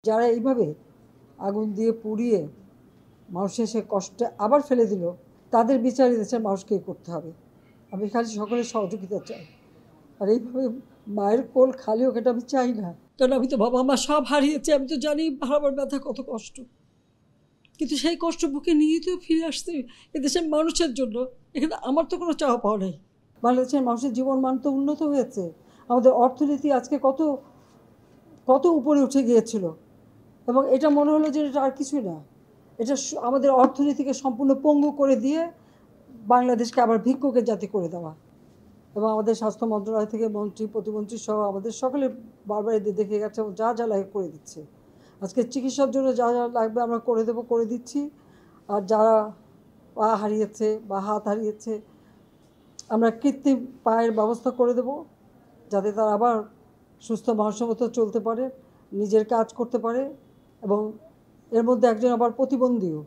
যারা এইভাবে আগুন দিয়ে পুড়িয়ে মানুষের সে কষ্টে আবার ফেলে দিল, তাদের বিচার দেশের মানুষকেই করতে হবে। আমি খালি সকলের সহযোগিতা চাই। আর এইভাবে মায়ের কোল খালি হোক এটা আমি চাই না, কারণ আমি তো বাবা মা সব হারিয়েছি। আমি তো জানি হারাবার ব্যথা কত কষ্ট, কিন্তু সেই কষ্ট বুকে নিয়ে তো ফিরে আসতে এদেশের মানুষের জন্য। এখানে আমার তো কোনো চাওয়া পাওয়া নেই। বাংলাদেশের মানুষের জীবন মান তো উন্নত হয়েছে, আমাদের অর্থনীতি আজকে কত কত উপরে উঠে গিয়েছিল, এবং এটা মনে হলো যে এটা আর কিছুই না। এটা আমাদের অর্থনীতিকে সম্পূর্ণ পঙ্গু করে দিয়ে বাংলাদেশকে আবার ভিক্ষুকের জাতি করে দেওয়া। এবং আমাদের স্বাস্থ্য মন্ত্রণালয় থেকে মন্ত্রী প্রতিমন্ত্রী সহ আমাদের সকলে বারবার এদের দেখে গেছে এবং যা যা লাগে করে দিচ্ছে। আজকে চিকিৎসার জন্য যা যা লাগবে আমরা করে দেবো, করে দিচ্ছি। আর যারা পা হারিয়েছে বা হাত হারিয়েছে, আমরা কৃত্রিম পায়ের ব্যবস্থা করে দেব, যাতে তারা আবার সুস্থ মানুষের মতো চলতে পারে, নিজের কাজ করতে পারে। এবং এর মধ্যে একজন আবার প্রতিবন্ধীও,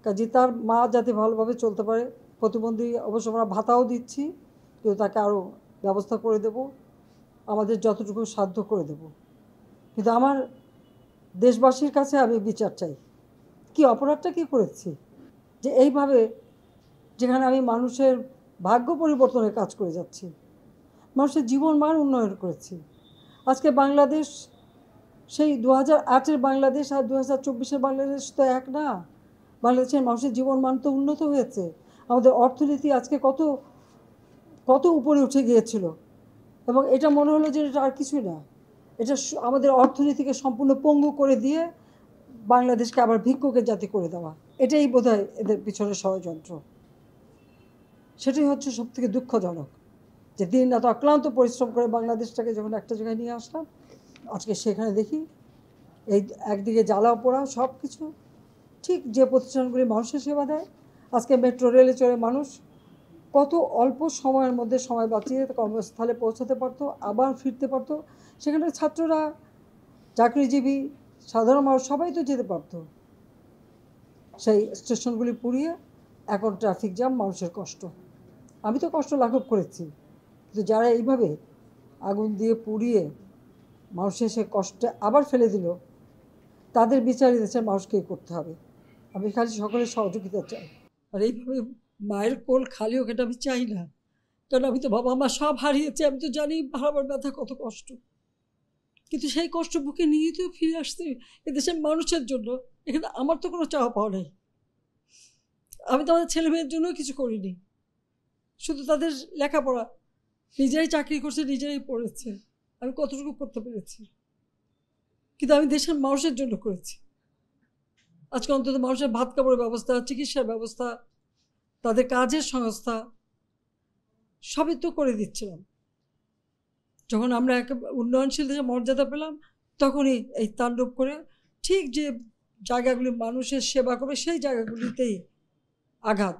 কাজে তার মা যাতে ভালোভাবে চলতে পারে। প্রতিবন্ধী অবশ্য আমরা ভাতাও দিচ্ছি, কিন্তু তাকে আরও ব্যবস্থা করে দেব, আমাদের যতটুকু সাধ্য করে দেব। কিন্তু আমার দেশবাসীর কাছে আমি বিচার চাই, কি অপরাধটা কি করেছি যে এইভাবে, যেখানে আমি মানুষের ভাগ্য পরিবর্তনের কাজ করে যাচ্ছি, মানুষের জীবন মান উন্নয়ন করেছি। আজকে বাংলাদেশ সেই 2008-এর বাংলাদেশ আর 2024-এর বাংলাদেশ তো এক না। বাংলাদেশের মানুষের জীবন মান তো উন্নত হয়েছে, আমাদের অর্থনীতি আজকে কত কত উপরে উঠে গিয়েছিল, এবং এটা মনে হলো যে এটা আর কিছুই না। এটা আমাদের অর্থনীতিকে সম্পূর্ণ পঙ্গু করে দিয়ে বাংলাদেশকে আবার ভিক্ষুকের জাতি করে দেওয়া। এটাই বোধহয় এদের পিছনে ষড়যন্ত্র। সেটাই হচ্ছে সবথেকে দুঃখজনক, যে দিন রাত অক্লান্ত পরিশ্রম করে বাংলাদেশটাকে যখন একটা জায়গায় নিয়ে আসলাম, আজকে সেখানে দেখি এই একদিকে জ্বালা পোড়া সব কিছু। ঠিক যে প্রতিষ্ঠানগুলি মানুষের সেবা দেয়, আজকে মেট্রো রেলে চড়ে মানুষ কত অল্প সময়ের মধ্যে সময় বাঁচিয়ে কর্মস্থলে পৌঁছাতে পারতো, আবার ফিরতে পারতো। সেখানে ছাত্ররা, চাকরিজীবী, সাধারণ মানুষ সবাই তো যেতে পারতো। সেই স্টেশনগুলি পুড়িয়ে এখন ট্রাফিক জ্যাম, মানুষের কষ্ট। আমি তো কষ্ট লাঘব করেছি, কিন্তু যারা এইভাবে আগুন দিয়ে পুড়িয়ে মানুষের সে কষ্টে আবার ফেলে দিল, তাদের বিচার দেশের মানুষকেই করতে হবে। আমি খালি সকলের সহযোগিতা চাই। আর এইভাবে মায়ের কোল খালি হোক এটা আমি চাই না, কারণ আমি তো বাবা মা সব হারিয়েছি। আমি তো জানি হারাবার ব্যথা কত কষ্ট, কিন্তু সেই কষ্ট বুকে নিয়ে তো ফিরে আসতে এদেশের মানুষের জন্য। এখানে আমার তো কোনো চাওয়া পাওয়া নেই। আমি তো আমাদের ছেলে মেয়ের জন্য কিছু করিনি, শুধু তাদের লেখাপড়া, নিজেরাই চাকরি করছে, নিজেরাই পড়েছে, আমি কতটুকু করতে পেরেছি। কিন্তু আমি দেশের মানুষের জন্য করেছি। আজকে অন্তত মানুষের ভাত কাপড়ের ব্যবস্থা, চিকিৎসার ব্যবস্থা, তাদের কাজের সংস্থা সবই তো করে দিচ্ছিলাম। যখন আমরা এক উন্নয়নশীল দেশে মর্যাদা পেলাম, তখনই এই তাণ্ডব করে ঠিক যে জায়গাগুলি মানুষের সেবা করবে সেই জায়গাগুলিতেই আঘাত।